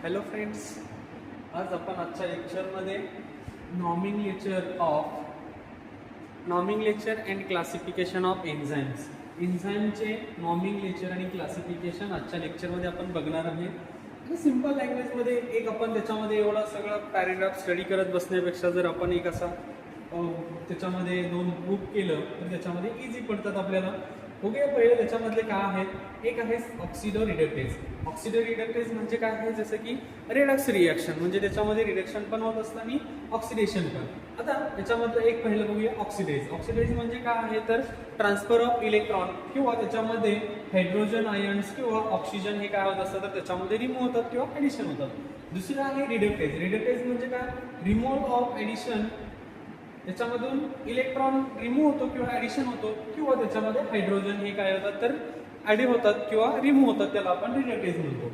Hello friends, आज आपण आजच्या लेक्चरमध्ये नॉमिंगलेचर अँड क्लासिफिकेशन ऑफ एन्झाईम्स, एन्झाईमचे नॉमिंगलेचर आणि क्लासिफिकेशन आजच्या लेक्चरमध्ये आपण बघणार आहे. आणि सिम्पल लँग्वेजमध्ये एक आपण त्याच्यामध्ये एवढा सगळं पॅरेग्राफ स्टडी करत बसण्यापेक्षा जर आपण एक असा त्याच्यामध्ये 2 ग्रुप केलं तर त्याच्यामध्ये इझी पडतात आपल्याला. ओके, पहिले त्याच्यामधले काय आहेत, एक आहे ऑक्सिडो रिडक्टेज. ऑक्सिडो रिडक्टेज म्हणजे काय आहे, जसं की रेडॉक्स रिॲक्शन, म्हणजे त्याच्यामध्ये रिडक्शन पण होत असतं आणि ऑक्सिडेशन पण. आता त्याच्यामधलं एक पहिलं बघूया ऑक्सिडेज. ऑक्सिडेज म्हणजे काय आहे तर ट्रान्सफर ऑफ इलेक्ट्रॉन किंवा त्याच्यामध्ये हायड्रोजन आयन्स किंवा ऑक्सिजन हे काय होत असतं तर त्याच्यामध्ये रिमूव्ह होतात किंवा ॲडिशन होतात. दुसरं आहे रिडक्टेज. रिडक्टेज म्हणजे काय, रिमूव्हल ऑफ ॲडिशन, त्याच्यामधून इलेक्ट्रॉन रिमूव्ह होतो किंवा ॲडिशन होतो किंवा त्याच्यामध्ये हायड्रोजन हे काय होतात तर ॲड होतात किंवा रिमूव्ह होतात, त्याला आपण रिडक्टेज म्हणतो.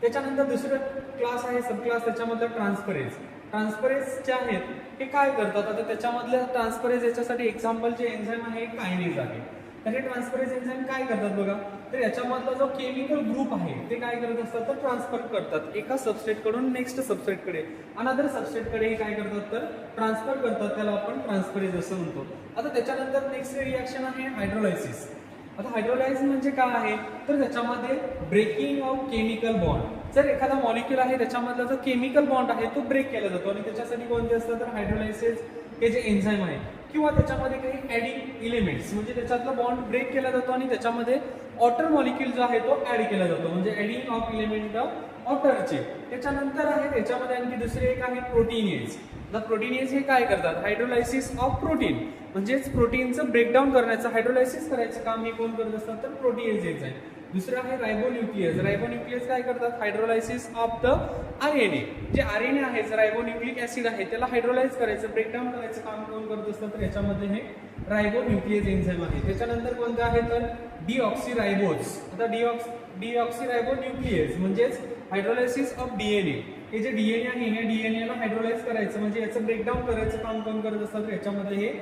त्याच्यानंतर दुसरं क्लास आहे, सब क्लास, त्याच्यामधलं ट्रान्सफरेज. ट्रान्सफरेज जे आहेत हे काय करतात, आता त्याच्यामधलं ट्रान्सफरेज याच्यासाठी एक्झाम्पल जे एन्झाईम आहे कायनेज आहे. तर हे ट्रान्सफरेज एन्झाईम काय करतात बघा, तर याच्यामधला जो केमिकल ग्रुप आहे ते काय करत असतात तर ट्रान्सफर करतात एका सबस्ट्रेटकडून नेक्स्ट सबस्ट्रेटकडे, अनदर सबस्ट्रेटकडे हे काय करतात तर ट्रान्सफर करतात, त्याला आपण ट्रान्सफरेज असं म्हणतो. आता त्याच्यानंतर नेक्स्ट रिॲक्शन आहे हायड्रोलायसिस. आता हायड्रोलायसिस म्हणजे काय आहे तर त्याच्यामध्ये ब्रेकिंग ऑफ केमिकल बॉन्ड. जर एखादा मॉलिक्यूल आहे त्याच्यामधला जो केमिकल बॉन्ड आहे तो ब्रेक केला जातो आणि त्याच्यासाठी कोणते असतात तर हायड्रोलायसिस हे जे एन्झाईम आहे किंवा त्याच्यामध्ये काही ॲडिंग इलेमेंट्स, म्हणजे त्याच्यातला बॉन्ड ब्रेक केला जातो आणि त्याच्यामध्ये ऑटर मॉलिक्यूल जो आहे तो ऍड केला जातो, म्हणजे ॲडिंग ऑफ इलेमेंट ऑफ ऑटरचे. त्याच्यानंतर आहे त्याच्यामध्ये आणखी दुसरे एक आहे प्रोटीनेज. आता प्रोटीनेज हे काय करतात, हायड्रोलायसिस ऑफ प्रोटीन, म्हणजेच प्रोटीनचं ब्रेकडाऊन करण्याचं, हायड्रोलायसिस करायचं काम हे कोण करत असतात तर प्रोटीनेज आहे. दुसरं आहे रायबोन्यूक्लियस. रायबोन्यूक्लियस काय करतात, हायड्रोलायसिस ऑफ द आरएनए. जे आरएनए आहे, जे रायबोन्यूक्लिक ऍसिड आहे त्याला हायड्रोलाइज करायचं, ब्रेकडाऊन करायचं काम कोण करत असतात तर याच्यामध्ये हे रायबोन्यूक्लियस एन्झाईम आहे. त्याच्यानंतर कोणतं आहे तर डीऑक्सीरायबोज. आता डीऑक्सीरायबोन्यूक्लियस म्हणजेच हायड्रोलायसिस ऑफ डीएनए. हे जे डीएनए आहे या डीएनएला हायड्रोलाइज करायचं, म्हणजे याचं ब्रेकडाऊन करायचं काम कोण करत असतात तर याच्यामध्ये हे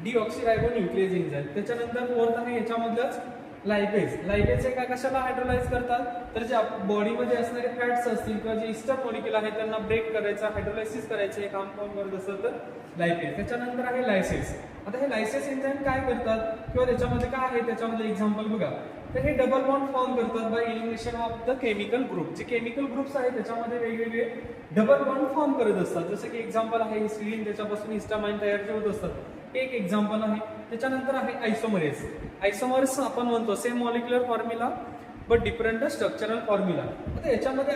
डीऑक्सीरायबोन्यूक्लियस एन्झाईम. त्याच्यानंतर फोर्थ आहे याच्यामधलंच लायपेज. लायपेज हे काय कशाला हायड्रोलाइज करतात तर जे बॉडीमध्ये असणारे फॅट्स असतील किंवा जे इस्टर मॉलिक्यूल आहे त्यांना ब्रेक करायचं, हायड्रोलायसिस करायचं हे काम कोण करत असतं तर लायपेज. त्याच्यानंतर आहे लायसेस. आता हे लायसेस एन्झाईम काय करतात किंवा त्याच्यामध्ये काय आहे त्याच्यामध्ये एक्झाम्पल बघा, तर हे डबल बॉन्ड फॉर्म करतात by elimination of the chemical group. जे केमिकल ग्रुप्स आहेत त्याच्यामध्ये वेगवेगळे डबल बॉन्ड फॉर्म करत असतात, जसं की एक्झाम्पल आहे हिस्टिडीन, त्याच्यापासून हिस्टामाइन तयार होत असतात, हे एक एक्झाम्पल आहे. त्याच्यानंतर आहे आयसोमरेज. आयसोमर्स आपण म्हणतो same molecular formula but different structural formula. आता याच्यामध्ये